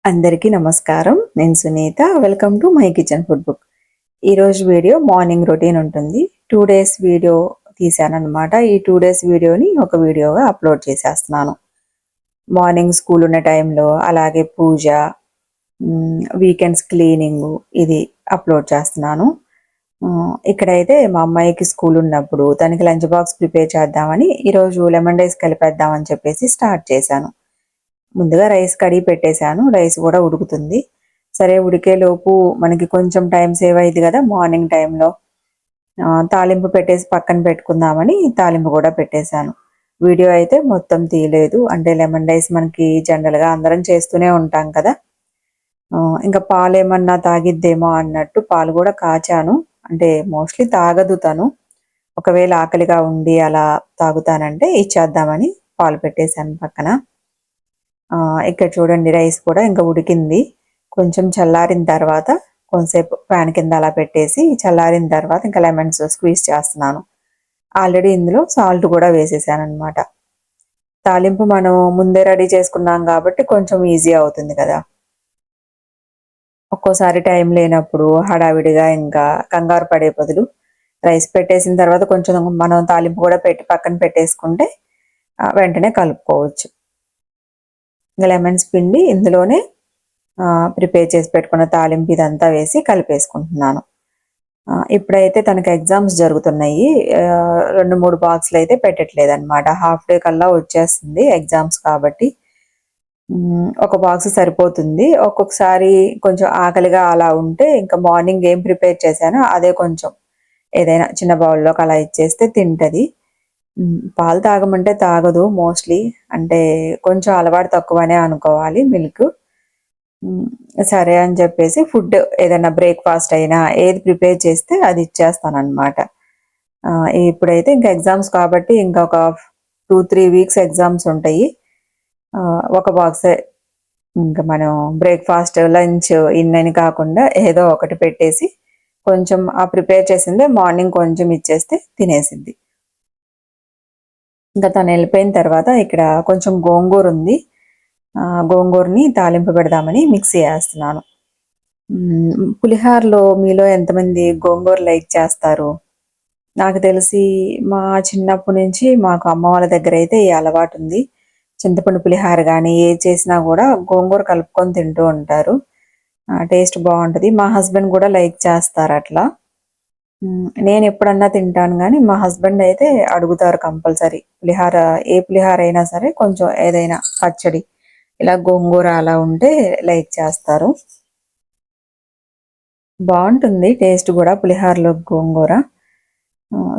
అందరికీ నమస్కారం. నేను Sunita. Welcome to my kitchen food book. ఈరోజు వీడియో మార్నింగ్ రొటీన్ ఉంటుంది. 2 డేస్ వీడియో తీశానన్నమాట. ఈ 2 డేస్ వీడియోని ఒక వీడియోగా అప్లోడ్ చేసేస్తున్నాను. మార్నింగ్ స్కూల్ ఉన్న టైంలో, అలాగే పూజ, వీకెండ్స్ క్లీనింగు ఇది అప్లోడ్ చేస్తున్నాను. ఇక్కడైతే మా అమ్మాయికి స్కూల్ ఉన్నప్పుడు తనకి లంచ్ బాక్స్ ప్రిపేర్ చేద్దామని ఈరోజు లెమన్ రైస్ కలిపేద్దామని చెప్పేసి స్టార్ట్ చేశాను. ముందుగా రైస్ కడిగి పెట్టేశాను. రైస్ కూడా ఉడుకుతుంది. సరే ఉడికేలోపు మనకి కొంచెం టైం సేవ్ అయ్యిద్ది కదా మార్నింగ్ టైంలో. తాలింపు పెట్టేసి పక్కన పెట్టుకుందామని తాలింపు కూడా పెట్టేశాను. వీడియో అయితే మొత్తం తీయలేదు. అంటే లెమన్ రైస్ మనకి జనరల్‌గా అందరం చేస్తూనే ఉంటాం కదా! ఇంకా పాలేమన్నా తాగిద్దేమో అన్నట్టు పాలు కూడా కాచాను. అంటే మోస్ట్‌లీ తాగదు తను. ఒకవేళ ఆకలిగా ఉండి అలా తాగుతానంటే ఇచ్చేద్దామని పాలు పెట్టేశాను పక్కన. ఇక్కడ చూడండి రైస్ కూడా ఇంకా ఉడికింది. కొంచెం చల్లారిన తర్వాత కొంసేపు ఫ్యాన్ కింద అలా పెట్టేసి చల్లారిన తర్వాత ఇంకా లెమన్స్ స్క్వీజ్ చేస్తున్నాను. ఆల్రెడీ ఇందులో సాల్ట్ కూడా వేసేసాననమాట. తాలింపు మనం ముందే రెడీ చేసుకున్నాం కాబట్టి కొంచెం ఈజీ అవుతుంది కదా! ఒక్కోసారి టైం లేనప్పుడు హడావిడిగా ఇంకా కంగారు పడే బదులు రైస్ పెట్టేసిన తర్వాత కొంచెం మనం తాలింపు కూడా పెట్టి పక్కన పెట్టేసుకుంటే వెంటనే కలుపుకోవచ్చు. లెమన్స్ పిండి ఇందులోనే ప్రిపేర్ చేసి పెట్టుకున్న తాలింపు ఇదంతా వేసి కలిపేసుకుంటున్నాను. ఇప్పుడైతే తనకి ఎగ్జామ్స్ జరుగుతున్నాయి. 2, 3 బాక్సులు అయితే పెట్టట్లేదనమాట. హాఫ్ డే కల్లా వచ్చేస్తుంది ఎగ్జామ్స్ కాబట్టి. ఒక బాక్స్ సరిపోతుంది. ఒక్కొక్కసారి కొంచెం ఆకలిగా అలా ఉంటే ఇంకా మార్నింగ్ ఏం ప్రిపేర్ చేశానో అదే కొంచెం ఏదైనా చిన్న బౌల్‌లోకి అలా ఇచ్చేస్తే తింటది. పాలు తాగమంటే తాగదు మోస్ట్‌లీ. అంటే కొంచెం అలవాటు తక్కువనే అనుకోవాలి మిల్క్. సరే అని చెప్పేసి ఫుడ్ ఏదైనా బ్రేక్‌ఫాస్ట్ అయినా ఏది ప్రిపేర్ చేస్తే అది ఇచ్చేస్తాననమాట. ఇప్పుడైతే ఇంకా ఎగ్జామ్స్ కాబట్టి ఇంకొక 2, 3 వీక్స్ ఎగ్జామ్స్ ఉంటాయి. ఒక బాక్సే ఇంకా మనం బ్రేక్‌ఫాస్ట్, లంచ్ ఇన్నని కాకుండా ఏదో ఒకటి పెట్టేసి కొంచెం ప్రిపేర్ చేసిందే మార్నింగ్ కొంచెం ఇచ్చేస్తే తినేసిద్ది. ఇంకా తనెళ్ళిపోయిన తర్వాత ఇక్కడ కొంచెం గోంగూరుంది. గోంగూరని తాలింపు పెడదామని మిక్సీ ఏస్తున్నాను. పులిహోరలో మీలో ఎంతమంది గోంగూర లైక్ చేస్తారు? నాకు తెలిసి మా చిన్నప్పటి నుంచి మాకు అమ్మ వాళ్ళ దగ్గరైతే ఈ అలవాటుంది. చింతపండు పులిహోర గానీ, ఏది చేసినా గూడా గోంగూర కలుపుకొని తింటూ ఉంటారు. టేస్ట్ బావుంటది. మా హస్బెండ్ గూడా లైక్ చేస్తారట్లా. నేనెప్పుడన్నా తింటాను గానీ, మా హస్బెండ్ అయితే అడుగుతారు కంపల్సరీ. ఏ పులిహోర అయినా సరే కొంచెం ఏదైనా పచ్చడి, ఇలా గోంగూర అలా ఉంటే లైక్ చేస్తారు. బావుంటుంది టేస్ట్ గూడా పులిహోరలో గోంగూర.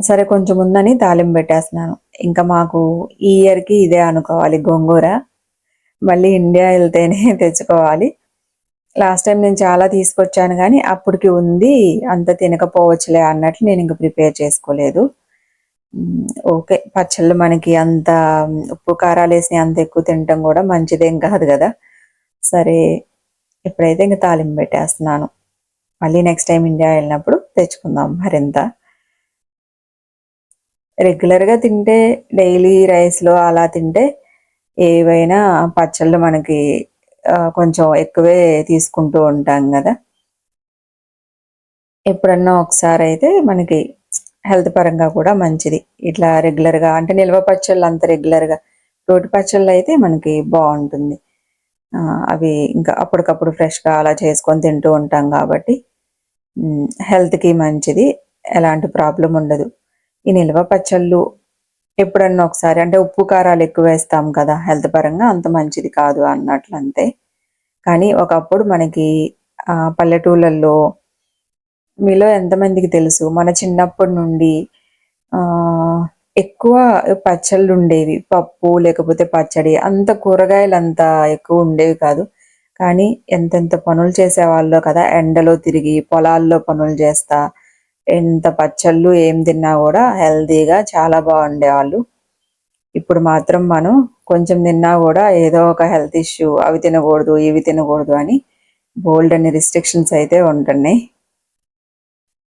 సరే కొంచెం ఉందని తాలింపు పెట్టేస్తున్నాను. ఇంకా మాకు ఈ ఇయర్‌కి ఇదే అనుకోవాలి గోంగూర. మళ్ళీ ఇండియా ఎళ్తేనే తెచ్చుకోవాలి. లాస్ట్ టైమ్ నేను చాలా తీసుకొచ్చాను గానీ, అప్పటికి ఉంది. అంత తినకపోవచ్చులే అన్నట్లు నేనింక ప్రిపేర్ చేసుకోలేదు. ఓకే. పచ్చళ్ళు మనకి అంత ఉప్పు, కారాలేసినయి అంత ఎక్కువ తినటం గూడా మంచిదేం కాదు గదా! సరే ఇప్పుడైతే ఇంక తాలింపు పెట్టేస్తున్నాను. మళ్ళీ నెక్స్ట్ టైమ్ ఇండియా ఎళ్ళినప్పుడు తెచ్చుకుందాం మరింత. రెగ్యులర్‌గా తింటే డైలీ రైస్‌లో అలా తింటే ఏవైనా పచ్చళ్ళు మనకి కొంచెం ఎక్కువే తీసుకుంటూ ఉంటాం గదా! ఎప్పుడన్నా ఒకసారయితే మనకి హెల్త్ పరంగా కూడా మంచిది. ఇట్లా రెగ్యులర్‌గా అంటే నిల్వ పచ్చళ్ళు అంత రెగ్యులర్‌గా రోటి పచ్చళ్ళయితే మనకి బావుంటుంది. అవి ఇంకా అప్పటికప్పుడు ఫ్రెష్‌గా అలా చేసుకొని తింటూ ఉంటాం గాబట్టి హెల్త్‌కి మంచిది. ఎలాంటి ప్రాబ్లమ్ ఉండదు. ఈ నిల్వ పచ్చళ్ళు ఎప్పుడన్నా ఒకసారి అంటే ఉప్పు, కారాలు ఎక్కువేస్తాం కదా! హెల్త్ పరంగా అంత మంచిది కాదు అన్నట్లంతే. కానీ ఒకప్పుడు మనకి పల్లెటూళ్ళల్లో మీలో ఎంతమందికి తెలుసు మన చిన్నప్పటి నుండి ఆహ్, ఎక్కువ పచ్చళ్ళుండేవి. పప్పు లేకపోతే పచ్చడి. అంత కూరగాయలంత ఎక్కువుండేవి కాదు. కానీ ఎంతెంత పనులు చేసేవాళ్ళో కదా! ఎండలో తిరిగి, పొలాల్లో పనులు చేస్తా, ఎంత పచ్చళ్ళు ఏం తిన్నా గూడా హెల్తీగా చాలా బావుండేవాళ్ళు. ఇప్పుడు మాత్రం మనం కొంచెం తిన్నా గూడా ఏదో ఒక హెల్త్ ఇష్యూ అవి తినగూడదు, ఇవి తినగూడదు అని బోలెడన్ని రిస్ట్రిక్షన్స్ అయితే ఉంటున్నాయి.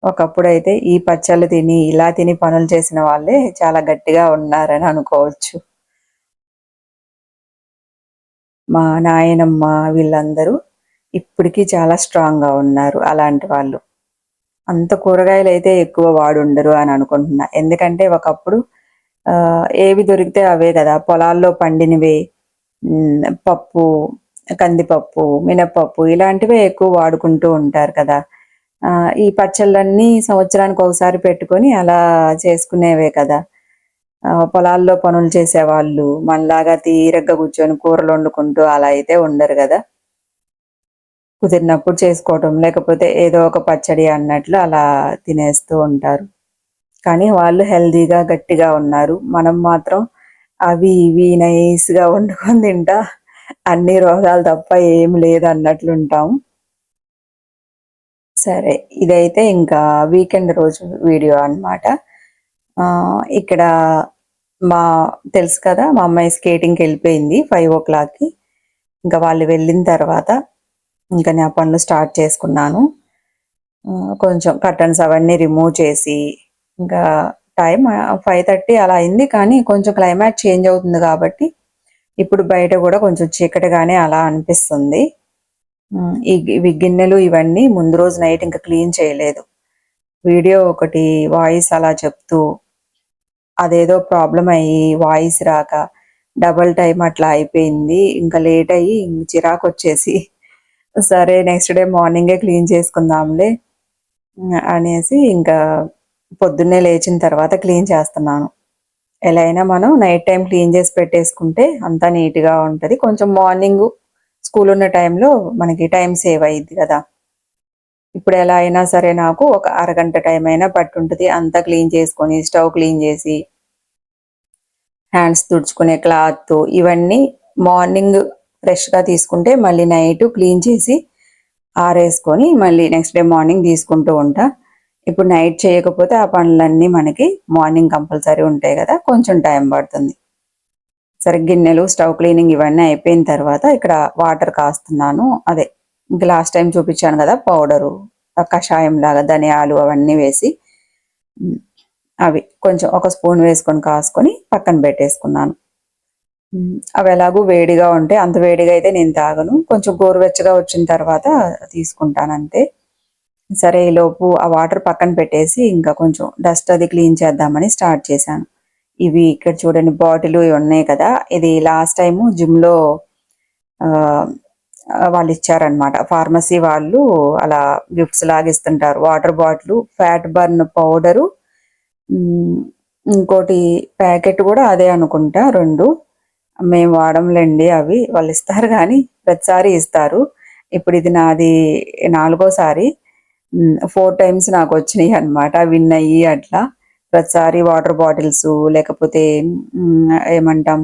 ఒకప్పుడైతే ఈ పచ్చళ్ళు తిని, ఇలా తిని పనులు చేసిన వాళ్ళే చాలా గట్టిగా ఉన్నారని అనుకోవచ్చు. మా నాయనమ్మ వీళ్ళందరూ ఇప్పటికీ చాలా స్ట్రాంగ్గా ఉన్నారు. అలాంటి వాళ్ళు అంత కూరగాయలు అయితే ఎక్కువ వాడుండరు అని అనుకుంటున్నా. ఎందుకంటే ఒకప్పుడు ఏవి దొరికితే అవే కదా, పొలాల్లో పండినవే. పప్పు, కందిపప్పు, మినపప్పు ఇలాంటివే ఎక్కువ వాడుకుంటూ ఉంటారు కదా. ఈ పచ్చళ్ళన్నీ సంవత్సరానికి ఒకసారి పెట్టుకొని అలా చేసుకునేవే కదా. పొలాల్లో పనులు చేసేవాళ్ళు మనలాగా తీరగ్గా కూర్చొని కూరలు వండుకుంటూ అలా అయితే ఉండరు కదా. కుదిరినప్పుడు చేసుకోవటం, లేకపోతే ఏదో ఒక పచ్చడి అన్నట్లు అలా తినేస్తూ ఉంటారు. కానీ వాళ్ళు హెల్తీగా గట్టిగా ఉన్నారు. మనం మాత్రం అవి ఇవి నైస్‌గా వండుకొని తింటా అన్ని రోగాలు తప్ప ఏం లేదన్నట్లుంటాం. సరే, ఇదైతే ఇంకా వీకెండ్ రోజు వీడియో అన్నమాట. ఇక్కడ మా తెలుసు కదా, మా అమ్మాయి స్కేటింగ్‌కెళ్ళిపోయింది 5:00కి. ఇంకా వాళ్ళు వెళ్ళిన తర్వాత ఇంకా నా పనులు స్టార్ట్ చేసుకున్నాను. కొంచెం కర్టన్స్ అవన్నీ రిమూవ్ చేసి ఇంకా టైం 5:30 అలా అయింది. కానీ కొంచెం క్లైమాట్ చేంజ్ అవుతుంది కాబట్టి ఇప్పుడు బయట కూడా కొంచెం చీకటిగానే అలా అనిపిస్తుంది. ఇవి గిన్నెలు ఇవన్నీ ముందు రోజు నైట్ ఇంకా క్లీన్ చేయలేదు. వీడియో ఒకటి వాయిస్ అలా చెప్తూ అదేదో ప్రాబ్లం అయ్యి వాయిస్ రాక డబుల్ టైం అట్లా అయిపోయింది. ఇంకా లేట్ అయ్యి చిరాకొచ్చేసి సరే నెక్స్ట్ డే మార్నింగే క్లీన్ చేసుకుందాంలే అనేసి ఇంకా పొద్దున్నే లేచిన తర్వాత క్లీన్ చేస్తున్నాను. ఎలా అయినా మనం నైట్ టైం క్లీన్ చేసి పెట్టేసుకుంటే అంతా నీట్‌గా ఉంటది. కొంచెం మార్నింగు స్కూల్ ఉన్న టైంలో మనకి టైం సేవ్ అయ్యిద్ది కదా. ఇప్పుడు ఎలా అయినా సరే నాకు ఒక అరగంట టైం అయినా పట్టుంటది. అంతా క్లీన్ చేసుకొని, స్టవ్ క్లీన్ చేసి, హ్యాండ్స్ తుడుచుకునే క్లాత్ ఇవన్నీ మార్నింగ్ ఫ్రెష్‌గా తీసుకుంటే మళ్ళీ నైట్ క్లీన్ చేసి ఆరేసుకొని మళ్ళీ నెక్స్ట్ డే మార్నింగ్ తీసుకుంటూ ఉంటా. ఇప్పుడు నైట్ చేయకపోతే ఆ పనులన్నీ మనకి మార్నింగ్ కంపల్సరీ ఉంటాయి కదా, కొంచెం టైం పడుతుంది. సరే, గిన్నెలు, స్టవ్ క్లీనింగ్ ఇవన్నీ అయిపోయిన తర్వాత ఇక్కడ వాటర్ కాస్తున్నాను. అదే ఇంక లాస్ట్ టైం చూపించాను కదా పౌడరు, కషాయం లాగా ధనియాలు అవన్నీ వేసి అవి కొంచెం ఒక స్పూన్ వేసుకొని కాసుకొని పక్కన పెట్టేసుకున్నాను. అవి ఎలాగూ వేడిగా ఉంటాయి. అంత వేడిగా అయితే నేను తాగను. కొంచెం గోరువెచ్చగా వచ్చిన తర్వాత తీసుకుంటాను అంతే. సరే, ఈలోపు ఆ వాటర్ పక్కన పెట్టేసి ఇంకా కొంచెం డస్ట్ అది క్లీన్ చేద్దామని స్టార్ట్ చేశాను. ఇవి ఇక్కడ చూడండి బాటిల్ ఇవి ఉన్నాయి కదా. ఇది లాస్ట్ టైము జిమ్‌లో వాళ్ళు ఇచ్చారనమాట. ఫార్మసీ వాళ్ళు అలా గిఫ్ట్స్ లాగా ఇస్తుంటారు. Water bottle, fat burn powder, ఇంకోటి ప్యాకెట్ కూడా అదే అనుకుంటా 2. మేము వాడంలేండి అవి. వాళ్ళు ఇస్తారు కానీ ప్రతిసారి ఇస్తారు. ఇప్పుడు ఇది నాది 4గోసారి. 4 టైమ్స్ నాకొచ్చినాయి అనమాట. విన్ అయ్యి అట్లా. ప్రతిసారి వాటర్ బాటిల్సు లేకపోతే ఏమంటాం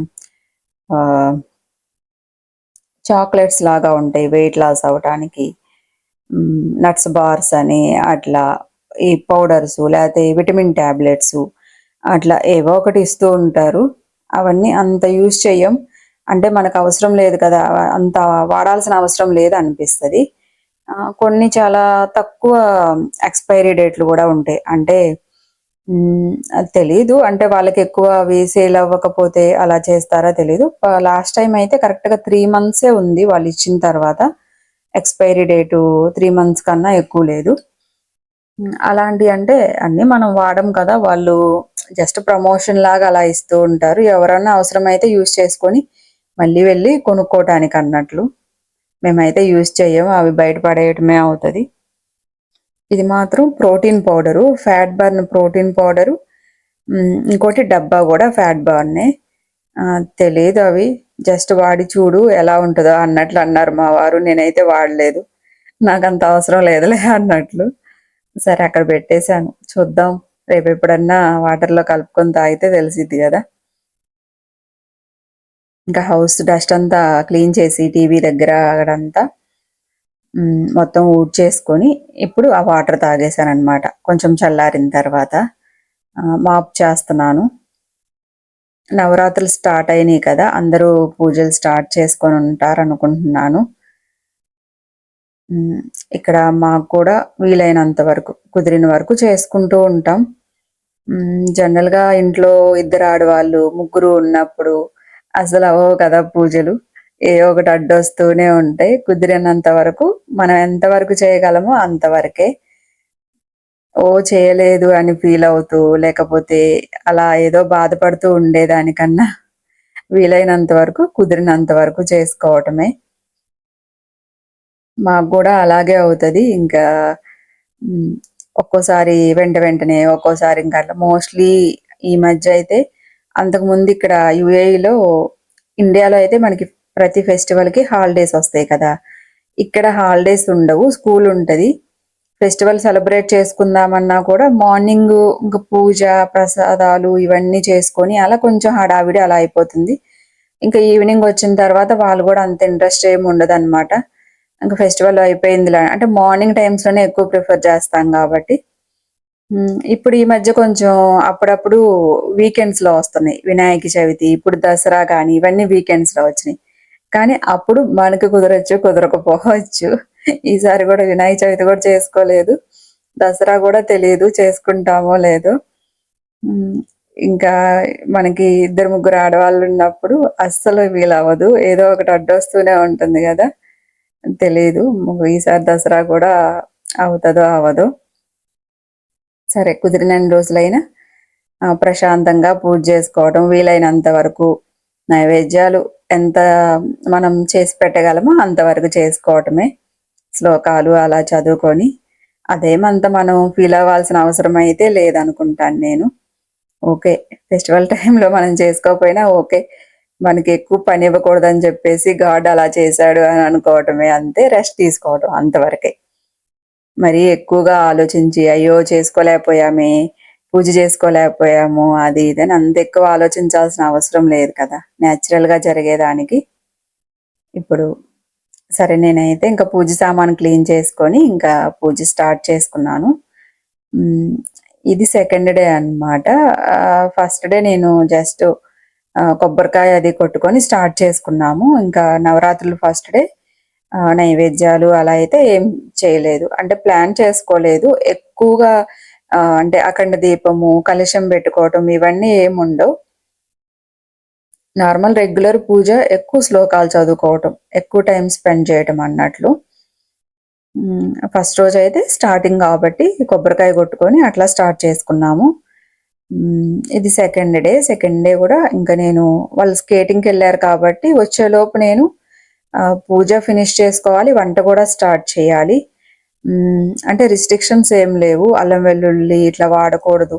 చాక్లెట్స్ లాగా ఉంటాయి వెయిట్ లాస్ అవ్వటానికి. నట్స్ బార్స్ అని అట్లా, ఈ పౌడర్సు లేకపోతే విటమిన్ టాబ్లెట్సు అట్లా ఏవో ఒకటి ఇస్తూ ఉంటారు. అవన్నీ అంత యూజ్ చెయ్యం. అంటే మనకు అవసరం లేదు కదా, అంత వాడాల్సిన అవసరం లేదనిపిస్తది. కొన్ని చాలా తక్కువ ఎక్స్‌పైరీ డేట్లు గూడా ఉంటాయి. అంటే అది తెలీదు. అంటే వాళ్ళకెక్కువ అవి సేల్ అవ్వకపోతే అలా చేస్తారా తెలీదు. లాస్ట్ టైమ్ అయితే కరెక్ట్‌గా 3 మంత్సే ఉంది వాళ్ళిచ్చిన తర్వాత. ఎక్స్‌పైరీ డేటు 3 మంత్స్ కన్నా ఎక్కువ లేదు. అలాంటియి అంటే అన్నీ మనం వాడం కదా, వాళ్ళు జస్ట్ ప్రమోషన్ లాగా అలా ఇస్తూ ఉంటారు. ఎవరన్నా అవసరమైతే యూజ్ చేసుకొని మళ్ళీ వెళ్ళి కొనుక్కోటానికన్నట్లు. మేమైతే యూజ్ చెయ్యము. అవి బయట పడేయటమే అవుతది. ఇది మాత్రం protein powder. Fat burn protein powder. ఇంకోటి డబ్బా గూడా ఫ్యాట్ బర్నే. తెలీదు అవి. జస్ట్ వాడి చూడు ఎలా ఉంటదో అన్నట్లు అన్నారు మా వారు. నేనైతే వాడలేదు. నాకంత అవసరం లేదులే అన్నట్లు. సరే, అక్కడ పెట్టేశాను. చూద్దాం. రేపెప్పుడన్నా వాటర్‌లో కలుపుకొని తాగితే తెలిసిద్ది గదా. ఇంకా హౌస్ డస్ట్ అంతా క్లీన్ చేసి టీవీ దగ్గర అక్కడంతా మొత్తం ఊడ్చేసుకొని ఇప్పుడు ఆ వాటర్ తాగేశాననమాట. కొంచెం చల్లారిన తర్వాత మాప్ చేస్తున్నాను. నవరాత్రులు స్టార్ట్ అయినాయి కదా, అందరూ పూజలు స్టార్ట్ చేసుకొని ఉంటారనుకుంటున్నాను. ఇక్కడ మాకు కూడా వీలైనంత వరకు, కుదిరిన వరకు చేసుకుంటూ ఉంటాం. జనరల్‌గా ఇంట్లో ఇద్దరు ఆడవాళ్ళు, ముగ్గురు ఉన్నప్పుడు అసలు అవ్వవు కదా పూజలు. ఏదో ఒకటి అడ్డొస్తూనే ఉంటాయి. కుదిరినంత వరకు మనం ఎంతవరకు చేయగలమో అంతవరకే. చేయలేదు అని ఫీల్ అవుతూ, లేకపోతే అలా ఏదో బాధపడుతూ ఉండేదానికన్నా వీలైనంత వరకు, కుదిరినంత వరకు చేసుకోవటమే. మాకు గూడా అలాగే అవుతది. ఇంకా ఒక్కోసారి వెంటనే, ఒక్కోసారి ఇంకా అట్లా మోస్ట్‌లీ ఈ మధ్య అయితే అంతకుముందు ఇక్కడ యూఏఈలో, ఇండియాలో అయితే మనకి ప్రతి ఫెస్టివల్‌కి హాలిడేస్ వస్తాయి కదా! ఇక్కడ హాలిడేస్ ఉండవు. స్కూల్ ఉంటది. ఫెస్టివల్ సెలబ్రేట్ చేసుకుందామన్నా కూడా మార్నింగు ఇంక పూజ, ప్రసాదాలు ఇవన్నీ చేసుకొని అలా కొంచెం హడావిడి అలా అయిపోతుంది. ఇంకా ఈవినింగ్ వచ్చిన తర్వాత వాళ్ళు గూడా అంత ఇంట్రెస్ట్ ఏమి ఉండదనమాట. ఇంక ఫెస్టివల్ అయిపోయిందిలే అంటే మార్నింగ్ టైమ్స్‌లోనే ఎక్కువ ప్రిఫర్ చేస్తాం గాబట్టి. ఇప్పుడు ఈ మధ్య కొంచెం అప్పుడప్పుడు వీకెండ్స్‌లో వస్తున్నాయి. వినాయక చవితి, ఇప్పుడు దసరా కానీ ఇవన్నీ వీకెండ్స్‌లో వచ్చినాయి. కానీ అప్పుడు మనకు కుదరొచ్చు, కుదరకపోవచ్చు. ఈసారి గూడా వినాయక చవితి గూడా చేసుకోలేదు. దసరా గూడా తెలీదు చేసుకుంటామో లేదో. హ్మ్. ఇంకా మనకి ఇద్దరు, ముగ్గురు ఆడవాళ్ళున్నప్పుడు అస్సలు వీలవ్వదు. ఏదో ఒకటి అడ్డొస్తూనే ఉంటుంది గదా! తెలీదు. ఈసారి దసరా గూడా అవుతదో, అవ్వదో. సరే కుదిరినన్ని రోజులైనా ప్రశాంతంగా పూజ జేసుకోవడం, వీలైనంత వరకు నైవేద్యాలు ఎంత మనం చేసి పెట్టగలమో అంతవరకు చేసుకోవటమే. శ్లోకాలు అలా చదువుకొని, అదేమంత మనం ఫీల్ అవ్వాల్సిన అవసరం అయితే లేదనుకుంటాను నేను. ఓకే. ఫెస్టివల్ టైమ్‌లో మనం చేసుకోకపోయినా ఓకే. మనకి ఎక్కువ పని ఇవ్వకూడదని చెప్పేసి గాడ్ అలా చేశాడు అని అనుకోవటమే అంతే. రెస్ట్ తీసుకోవటం అంతవరకే. మరీ ఎక్కువగా ఆలోచించి అయ్యో! చేసుకోలేకపోయామే, పూజ చేసుకోలేకపోయాము అది ఇది అని అంత ఎక్కువ ఆలోచించాల్సిన అవసరం లేదు కదా! నేచురల్‌గా జరిగేదానికి. ఇప్పుడు సరే నేనైతే ఇంకా పూజ సామాను క్లీన్ చేసుకొని ఇంకా పూజ స్టార్ట్ చేసుకున్నాను. హ్మ్. ఇది సెకండ్ డే అన్నమాట. ఫస్ట్ డే నేను జస్ట్ కొబ్బరికాయ అది కొట్టుకొని స్టార్ట్ చేసుకున్నాము. ఇంకా నవరాత్రులు ఫస్ట్ డే నైవేద్యాలు అలా అయితే ఏం చేయలేదు. అంటే ప్లాన్ చేసుకోలేదు. ఎక్కువగా అంటే అఖండ దీపము, కలశం పెట్టుకోవటం ఇవన్నీ ఏముండవు. నార్మల్ రెగ్యులర్ పూజ, ఎక్కువ శ్లోకాలు చదువుకోవటం, ఎక్కువ టైమ్ స్పెండ్ చేయటం అన్నట్లు. ఫస్ట్ రోజైతే స్టార్టింగ్ కాబట్టి కొబ్బరికాయ కొట్టుకొని అట్లా స్టార్ట్ చేసుకున్నాము. ఇది సెకండ్ డే. సెకండ్ డే గూడా ఇంకా నేను వాళ్ళు స్కేటింగ్‌కెళ్లారు కాబట్టి వచ్చేలోపు నేను పూజ ఫినిష్ చేసుకోవాలి. వంట గూడా స్టార్ట్ చేయాలి. అంటే రిస్ట్రిక్షన్స్ ఏం లేవు. అల్లం వెల్లుల్లి ఇట్లా వాడకూడదు.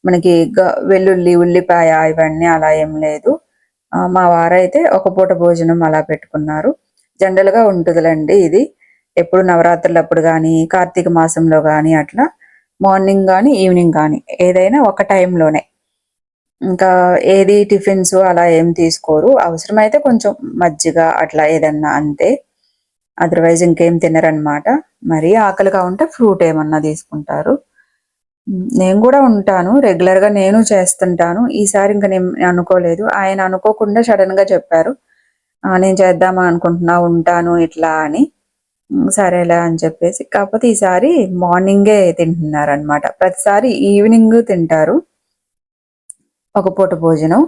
మనకి వెల్లుల్లి, ఉల్లిపాయ ఇవన్నీ అలా ఏం లేదు. మా వారైతే ఒక పూట భోజనం అలా పెట్టుకున్నారు. జనరల్‌గా ఉంటదిలెండి ఇది. ఎప్పుడు నవరాత్రులప్పుడు గానీ, కార్తీక మాసంలో గానీ అట్లా మార్నింగ్ గానీ, ఈవినింగ్ గానీ ఏదైనా ఒక టైంలోనే. ఇంకా ఏది టిఫిన్స్ అలా ఏం తీసుకోరు. అవసరమైతే కొంచెం మజ్జిగ అట్లా ఏదన్నా అంతే. అదర్‌వైజ్ ఇంకేం తినరనమాట. మరీ ఆకలిగా ఉంటే ఫ్రూట్ ఏమన్నా తీసుకుంటారు. నేను గూడా ఉంటాను. రెగ్యులర్‌గా నేను చేస్తుంటాను. ఈసారి ఇంక నేను అనుకోలేదు. ఆయన అనుకోకుండా సడెన్‌గా చెప్పారు. నేను చేద్దామా అనుకుంటున్నా, ఉంటాను ఇట్లా అని. సరేలే అని చెప్పేసి. కాకపోతే ఈసారి మార్నింగే తింటున్నారనమాట. ప్రతిసారి ఈవినింగ్ తింటారు. ఒక పూట భోజనం.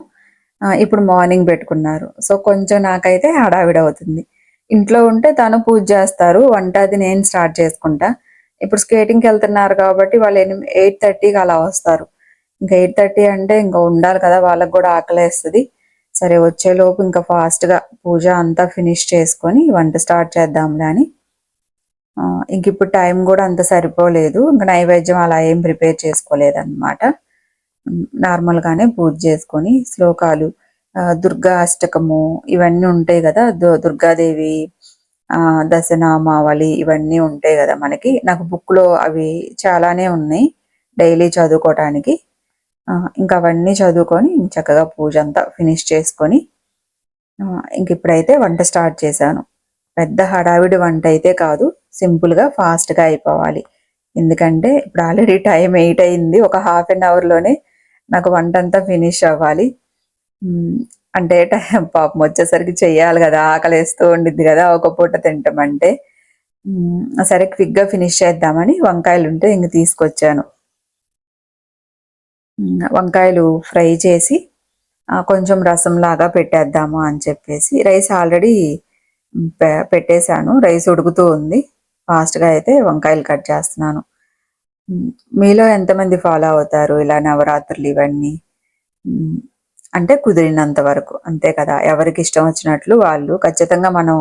ఇప్పుడు మార్నింగ్ పెట్టుకున్నారు. సో, కొంచెం నాకైతే హడావిడవుతుంది. ఇంట్లో ఉంటే తను పూజ చేస్తారు. వంట అది నేను స్టార్ట్ చేసుకుంటా. ఇప్పుడు స్కేటింగ్‌కెళ్తున్నారు కాబట్టి వాళ్ళు 8:30కి అలా వస్తారు. ఇంక 8:30 అంటే ఇంక ఉండాలి కదా! వాళ్ళకి గూడా ఆకలేస్తది. సరే వచ్చేలోపు ఇంకా ఫాస్ట్‌గా పూజ అంతా ఫినిష్ చేసుకొని వంట స్టార్ట్ చేద్దాంలే అని. ఇంకిప్పుడు టైం గూడా అంత సరిపోలేదు. ఇంక నైవేద్యం అలా ఏం ప్రిపేర్ చేసుకోలేదనమాట. నార్మల్‌గానే పూజ చేసుకొని శ్లోకాలు, దుర్గా అష్టకము ఇవన్నీ ఉంటాయి గదా! దుర్గాదేవి దశనామావళి ఇవన్నీ ఉంటాయి గదా మనకి. నాకు బుక్‌లో అవి చాలానే ఉన్నాయి. డైలీ చదువుకోటానికి. ఇంక అవన్నీ చదువుకొని చక్కగా పూజంతా ఫినిష్ చేసుకొని ఇంకిప్పుడైతే వంట స్టార్ట్ చేశాను. పెద్ద హడావిడి వంటయితే కాదు. సింపుల్‌గా ఫాస్ట్‌గా అయిపోవాలి. ఎందుకంటే ఇప్పుడు ఆల్రెడీ టైం 8 అయింది. ఒక హాఫ్ అన్ అవర్‌లోనే నాకు వంటంతా ఫినిష్ అవ్వాలి. అంటే పాపం వచ్చేసరికి చెయ్యాలి గదా! ఆకలేస్తూ ఉండిద్ది గదా! ఒక పూట తింటమంటే. సరే క్విక్‌గా ఫినిష్ చేద్దామని వంకాయలుంటే ఇంక తీసుకొచ్చాను. వంకాయలు ఫ్రై చేసి కొంచెం రసం లాగా పెట్టేద్దాము అని చెప్పేసి రైస్ ఆల్రెడీ పెట్టేశాను. రైస్ ఉడుకుతూ ఉంది. ఫాస్ట్గా అయితే వంకాయలు కట్ చేస్తున్నాను. మీలో ఎంతమంది ఫాలో అవుతారు ఇలా నవరాత్రులు ఇవన్నీ? అంటే కుదిరినంత వరకు అంతే కదా! ఎవరికి ఇష్టం వచ్చినట్లు వాళ్ళు. ఖచ్చితంగా మనం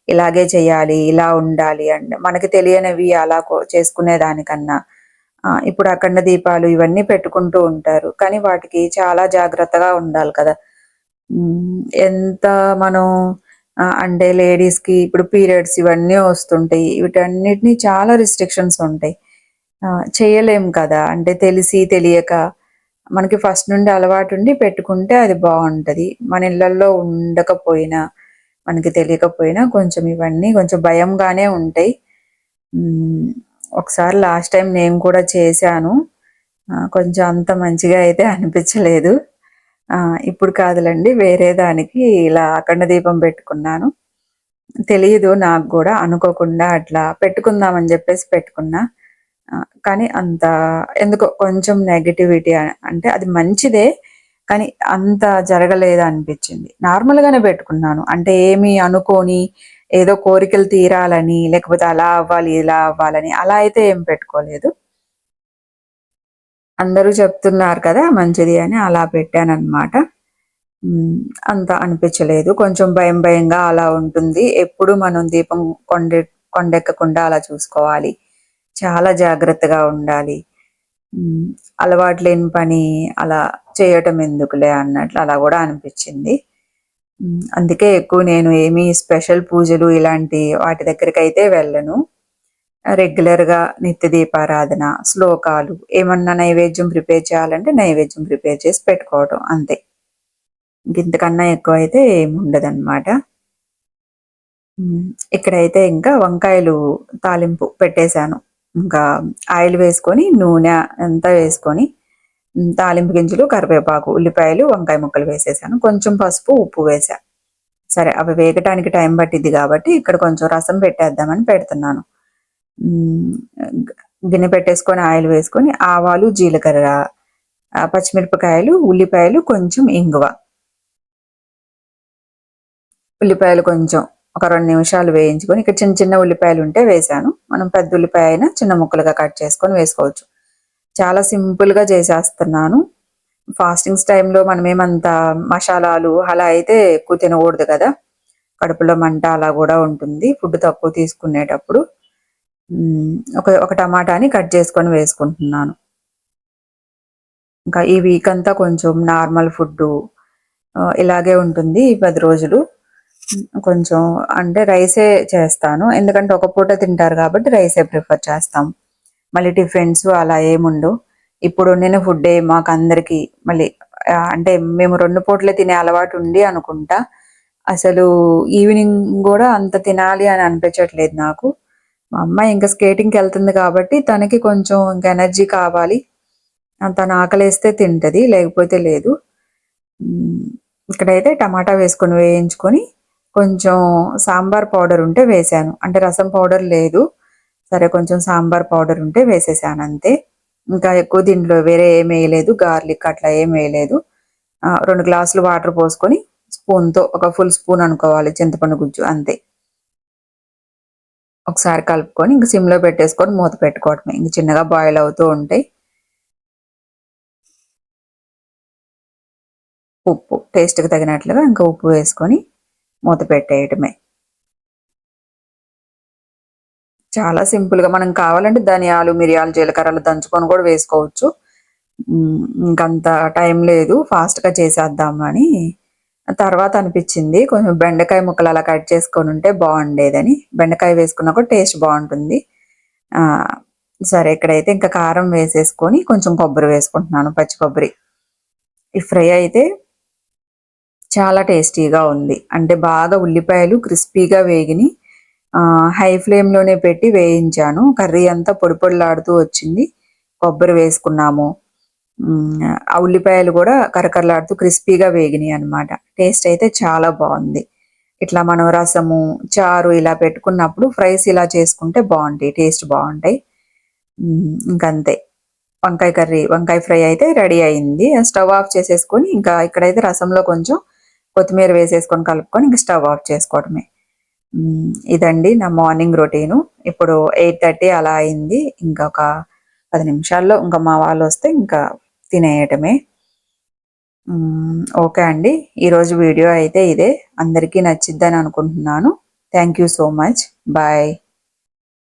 ఇలాగే చేయాలి, ఇలా ఉండాలి అంటే మనకి తెలియనివి అలా చేసుకునే దానికన్నా ఇప్పుడు అఖండ దీపాలు ఇవన్నీ పెట్టుకుంటూ ఉంటారు. కానీ వాటికి చాలా జాగ్రత్తగా ఉండాలి కదా! ఎంత మనం అంటే లేడీస్‌కి ఇప్పుడు పీరియడ్స్ ఇవన్నీ వస్తుంటాయి. వీటన్నిటిని చాలా రిస్ట్రిక్షన్స్ ఉంటాయి. చేయలేం కదా! అంటే తెలిసి తెలియక మనకి ఫస్ట్ నుండి అలవాటుండి పెట్టుకుంటే అది బావుంటది. మన ఇళ్లల్లో ఉండకపోయినా, మనకి తెలియకపోయినా కొంచెం ఇవన్నీ కొంచెం భయంగానే ఉంటాయి. హ్మ్. ఒకసారి లాస్ట్ టైమ్ నేను కూడా చేశాను. కొంచెం అంత మంచిగా అయితే అనిపించలేదు. ఇప్పుడు కాదులెండి వేరే దానికి ఇలా అఖండ దీపం పెట్టుకున్నాను. తెలీదు నాకు గూడా అనుకోకుండా అట్లా పెట్టుకుందామని జెప్పేసి పెట్టుకున్నా. కానీ అంత ఎందుకో కొంచెం నెగటివిటీ అంటే అది మంచిదే. కానీ అంత జరగలేదనిపించింది. నార్మల్‌గానే పెట్టుకున్నాను. అంటే ఏమి అనుకోని, ఏదో కోరికలు తీరాలని, లేకపోతే అలా అవ్వాలి, ఇలా అవ్వాలని అలా అయితే ఏం పెట్టుకోలేదు. అందరూ చెప్తున్నారు కదా! మంచిది అని అలా పెట్టాననమాట. హ్మ్. అంత అనిపించలేదు. కొంచెం భయం భయంగా అలా ఉంటుంది. ఎప్పుడు మనం దీపం కొండెక్కకుండా అలా చూసుకోవాలి. చాలా జాగ్రత్తగా ఉండాలి. హ్మ్. అలవాటు లేని పని అలా చేయటం ఎందుకులే అన్నట్లు అలా గూడా అనిపిచ్చింది. అందుకే ఎక్కువ నేను ఏమి స్పెషల్ పూజలు ఇలాంటి వాటి దగ్గరికైతే వెళ్ళను. రెగ్యులర్‌గా నిత్య దీపారాధన, శ్లోకాలు ఏమన్నా నైవేద్యం ప్రిపేర్ చేయాలంటే నైవేద్యం ప్రిపేర్ చేసి పెట్టుకోవటం అంతే. ఇంకింతకన్నా ఎక్కువైతే ఏముండదనమాట. ఇక్కడైతే ఇంకా వంకాయలు తాలింపు పెట్టేశాను. ఇంకా ఆయిల్ వేసుకొని, నూనె అంతా వేసుకొని, తాలింపు గింజలు, కరివేపాకు, ఉల్లిపాయలు, వంకాయ ముక్కలు వేసేసాను. కొంచెం పసుపు, ఉప్పు వేశా. సరే అవి వేగటానికి టైం పట్టిద్ది గాబట్టి, ఇక్కడ కొంచెం రసం పెట్టేద్దామని పెడుతున్నాను. హ్మ్. గిన్నె పెట్టేసుకొని ఆయిల్ వేసుకొని, ఆవాలు, జీలకర్ర, పచ్చిమిరపకాయలు, ఉల్లిపాయలు, కొంచెం ఇంగువ. ఉల్లిపాయలు కొంచెం ఒక 2 నిమిషాలు వేయించుకొని, ఇక్కడ చిన్న చిన్న ఉల్లిపాయలుంటే వేశాను. మనం పెద్ద ఉల్లిపాయ అయినా చిన్న ముక్కలుగా కట్ చేసుకొని వేసుకోవచ్చు. చాలా సింపుల్‌గా చేసేస్తున్నాను. ఫాస్టింగ్స్ టైంలో మనమేమంత మషాలాలు అలా అయితే ఎక్కువ తినకూడదు కదా! కడుపులో మంట అలా గూడా ఉంటుంది. ఫుడ్ తక్కువ తీసుకునేటప్పుడు. ఒక టమాటాని కట్ చేసుకొని వేసుకుంటున్నాను. ఇంకా ఈ వీకంతా కొంచెం నార్మల్ ఫుడ్డు ఇలాగే ఉంటుంది ఈ 10 రోజులు. కొంచెం అంటే రైసే చేస్తాను. ఎందుకంటే ఒక పూట తింటారు కాబట్టి రైసే ప్రిఫర్ చేస్తాం. మళ్ళీ టిఫిన్స్ అలా ఏముండవు. ఇప్పుడు వండిన ఫుడ్డే మాకందరికి మళ్ళీ అంటే మేము 2 పూటలే తినే అలవాటు ఉంది అనుకుంటా. అసలు ఈవినింగ్ గూడా అంత తినాలి అని అనిపించట్లేదు నాకు. మా అమ్మాయి ఇంక స్కేటింగ్‌కెళ్తుంది కాబట్టి తనకి కొంచెం ఇంక ఎనర్జీ కావాలి. తను ఆకలేస్తే తింటది. లేకపోతే లేదు. హ్మ్. ఇక్కడైతే టమాటా వేసుకొని వేయించుకొని, కొంచెం సాంబార్ పౌడర్ ఉంటే వేశాను. అంటే రసం పౌడర్ లేదు. సరే కొంచెం సాంబార్ పౌడర్ ఉంటే వేసేసానంతే. ఇంకా ఎక్కువ దీంట్లో వేరే ఏమేయలేదు. గార్లిక్ అట్లా ఏమేయలేదు. 2 గ్లాసులు వాటర్ పోసుకొని, స్పూన్‌తో ఒక ఫుల్ స్పూన్ అనుకోవాలి చింతపండు గుజ్జు అంతే. ఒకసారి కలుపుకొని ఇంక సిమ్‌లో పెట్టేసుకొని మూత పెట్టుకోవడమే. ఇంక చిన్నగా బాయిల్ అవుతూ ఉంటాయి. ఉప్పు టేస్ట్‌కి తగినట్లుగా ఇంకా ఉప్పు వేసుకొని మూత పెట్టేయటమే. చాలా సింపుల్‌గా మనం కావాలంటే ధనియాలు, మిరియాలు, జీలకర్రలు దంచుకొని కూడా వేసుకోవచ్చు. ఇంకంత టైం లేదు. ఫాస్ట్‌గా చేసేద్దాం అని. తర్వాత అనిపిచ్చింది కొంచెం బెండకాయ ముక్కలు అలా కట్ చేసుకొనుంటే బావుండేదని. బెండకాయ వేసుకున్నా కూడా టేస్ట్ బావుంటుంది. ఆహ్, సరే ఇక్కడైతే ఇంకా కారం వేసేసుకొని కొంచెం కొబ్బరి వేసుకుంటున్నాను. పచ్చి కొబ్బరి. ఈ ఫ్రై అయితే చాలా టేస్టీగా ఉంది. అంటే బాగా ఉల్లిపాయలు క్రిస్పీగా వేగినియి. హై ఫ్లేమ్‌లోనే పెట్టి వేయించాను. కర్రీ అంతా పొడి పొడిలాడుతూ వచ్చింది. కొబ్బరి వేసుకున్నాము. ఆ ఉల్లిపాయలు గూడా కరకరలాడుతూ క్రిస్పీగా వేగినియనమాట. టేస్ట్ అయితే చాలా బావుంది. ఇట్లా మనం రసము, చారు ఇలా పెట్టుకున్నప్పుడు ఫ్రైస్ ఇలా చేసుకుంటే బావుంటాయి. టేస్ట్ బావుంటాయి. ఇంకంతే. వంకాయ కర్రీ, వంకాయ ఫ్రై అయితే రెడీ అయింది. స్టవ్ ఆఫ్ చేసేసుకొని ఇంకా ఇక్కడైతే రసంలో కొంచెం కొత్తిమీర వేసేసుకొని కలుపుకొని ఇంకా స్టవ్ ఆఫ్ చేసుకోవడమే. ఇదండి నా మార్నింగ్ రొటీను. ఇప్పుడు 8:30 అలా అయింది. ఇంకా ఒక 10 నిమిషాల్లో ఇంకా మా వాళ్ళు వస్తే ఇంకా తినేయటమే. ఓకే అండి, ఈరోజు వీడియో అయితే ఇదే. అందరికీ నచ్చిద్దని అనుకుంటున్నాను. Thank you so much. Bye.